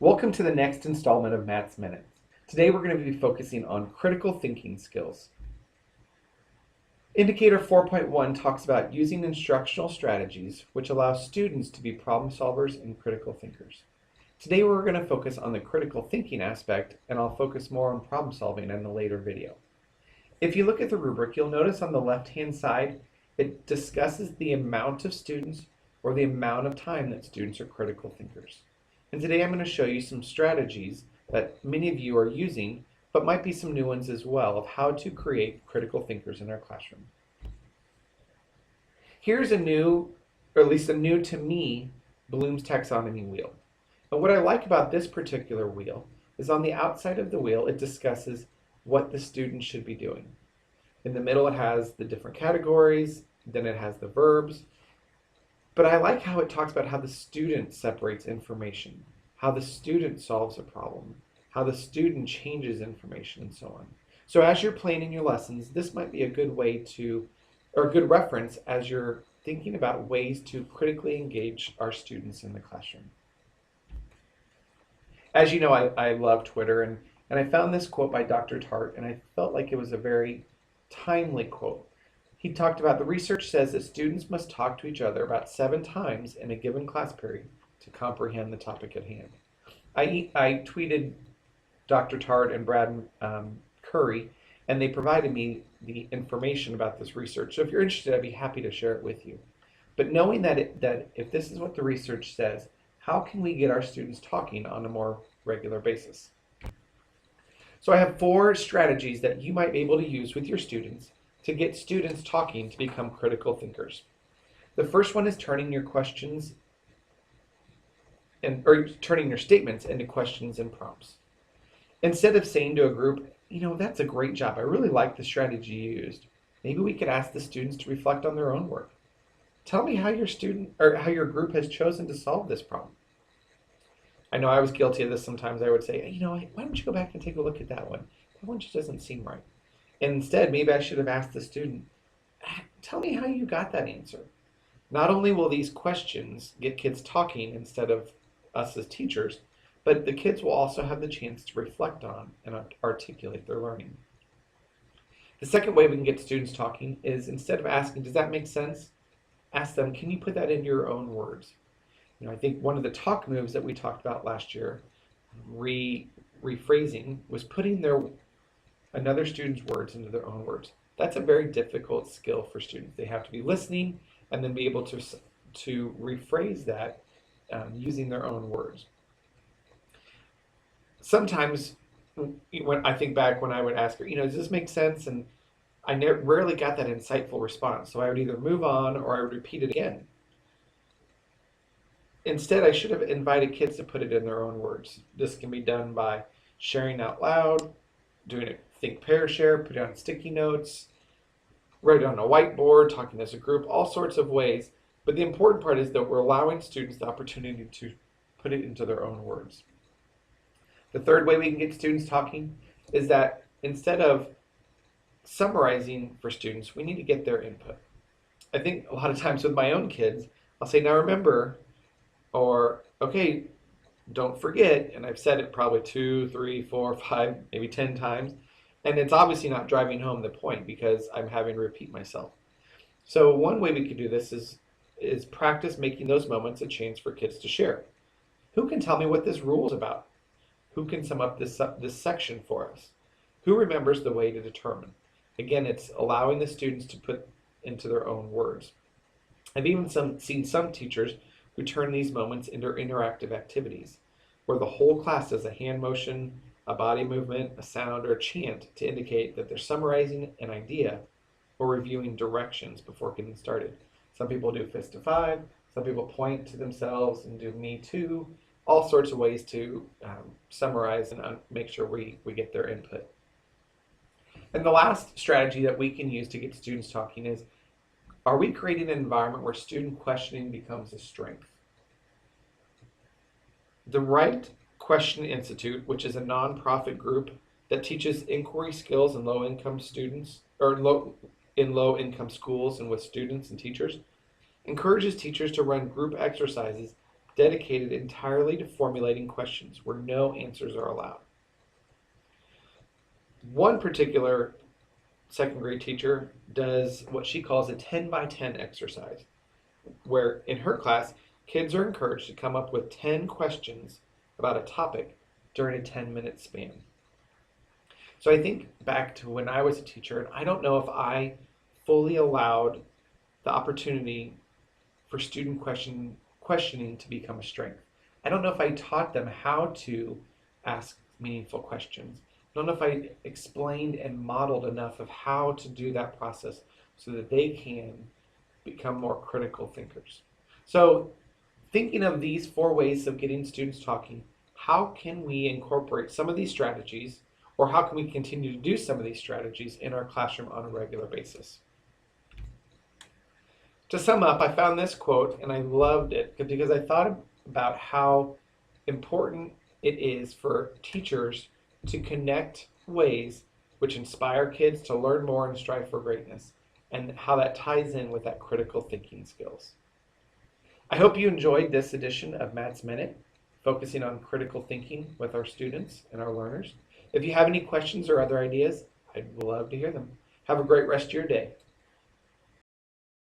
Welcome to the next installment of Matt's Minutes. Today we're going to be focusing on critical thinking skills. Indicator 4.1 talks about using instructional strategies which allow students to be problem solvers and critical thinkers. Today we're going to focus on the critical thinking aspect, and I'll focus more on problem solving in a later video. If you look at the rubric, you'll notice on the left-hand side it discusses the amount of students or the amount of time that students are critical thinkers. And today I'm going to show you some strategies that many of you are using, but might be some new ones as well, of how to create critical thinkers in our classroom. Here's a new, or at least a new to me, Bloom's taxonomy wheel. And what I like about this particular wheel is on the outside of the wheel it discusses what the student should be doing. In the middle it has the different categories, then it has the verbs. But I like how it talks about how the student separates information, how the student solves a problem, how the student changes information, and so on. So as you're planning your lessons, this might be a good way to, or a good reference as you're thinking about ways to critically engage our students in the classroom. As you know, I love Twitter, and I found this quote by Dr. Tart, and I felt like it was a very timely quote. He talked about the research says that students must talk to each other about 7 times in a given class period to comprehend the topic at hand. I tweeted Dr. Tart and Brad Curry, and they provided me the information about this research. So if you're interested, I'd be happy to share it with you. But knowing that if this is what the research says, how can we get our students talking on a more regular basis? So I have 4 strategies that you might be able to use with your students to get students talking to become critical thinkers. The first one is turning your questions or turning your statements into questions and prompts. Instead of saying to a group, you know, that's a great job, I really like the strategy you used, maybe we could ask the students to reflect on their own work. Tell me how your student or how your group has chosen to solve this problem. I know I was guilty of this sometimes. I would say, hey, you know, why don't you go back and take a look at that one? That one just doesn't seem right. And instead, maybe I should have asked the student, tell me how you got that answer. Not only will these questions get kids talking instead of us as teachers, but the kids will also have the chance to reflect on and articulate their learning. The second way we can get students talking is instead of asking, does that make sense? Ask them, can you put that into your own words? You know, I think one of the talk moves that we talked about last year, rephrasing, was putting another student's words into their own words. That's a very difficult skill for students. They have to be listening and then be able to rephrase that using their own words. Sometimes when I think back when I would ask her, you know, does this make sense? And I rarely got that insightful response. So I would either move on or I would repeat it again. Instead, I should have invited kids to put it in their own words. This can be done by sharing out loud, doing a think, pair, share, put it on sticky notes, write it on a whiteboard, talking as a group, all sorts of ways. But the important part is that we're allowing students the opportunity to put it into their own words. The third way we can get students talking is that instead of summarizing for students, we need to get their input. I think a lot of times with my own kids, I'll say, now remember, or okay, don't forget, and I've said it probably 2, 3, 4, 5, maybe 10 times, and it's obviously not driving home the point because I'm having to repeat myself. So one way we could do this is practice making those moments a chance for kids to share. Who can tell me what this rule is about? Who can sum up this section for us? Who remembers the way to determine? Again, it's allowing the students to put into their own words. I've even seen some teachers who turn these moments into interactive activities, where the whole class does a hand motion, a body movement, a sound, or a chant to indicate that they're summarizing an idea or reviewing directions before getting started. Some people do fist to 5, some people point to themselves and do me too, all sorts of ways to summarize and make sure we get their input. And the last strategy that we can use to get students talking is, are we creating an environment where student questioning becomes a strength? The Right Question Institute, which is a nonprofit group that teaches inquiry skills in low-income students, or in low-income schools and with students and teachers, encourages teachers to run group exercises dedicated entirely to formulating questions where no answers are allowed. One particular second grade teacher does what she calls a 10 by 10 exercise, where in her class, kids are encouraged to come up with 10 questions about a topic during a 10-minute span. So I think back to when I was a teacher, and I don't know if I fully allowed the opportunity for student questioning to become a strength. I don't know if I taught them how to ask meaningful questions. I don't know if I explained and modeled enough of how to do that process so that they can become more critical thinkers. So, thinking of these 4 ways of getting students talking, how can we incorporate some of these strategies, or how can we continue to do some of these strategies in our classroom on a regular basis? To sum up, I found this quote and I loved it because I thought about how important it is for teachers to connect ways which inspire kids to learn more and strive for greatness, and how that ties in with that critical thinking skills. I hope you enjoyed this edition of Matt's Minute, focusing on critical thinking with our students and our learners. If you have any questions or other ideas, I'd love to hear them. Have a great rest of your day.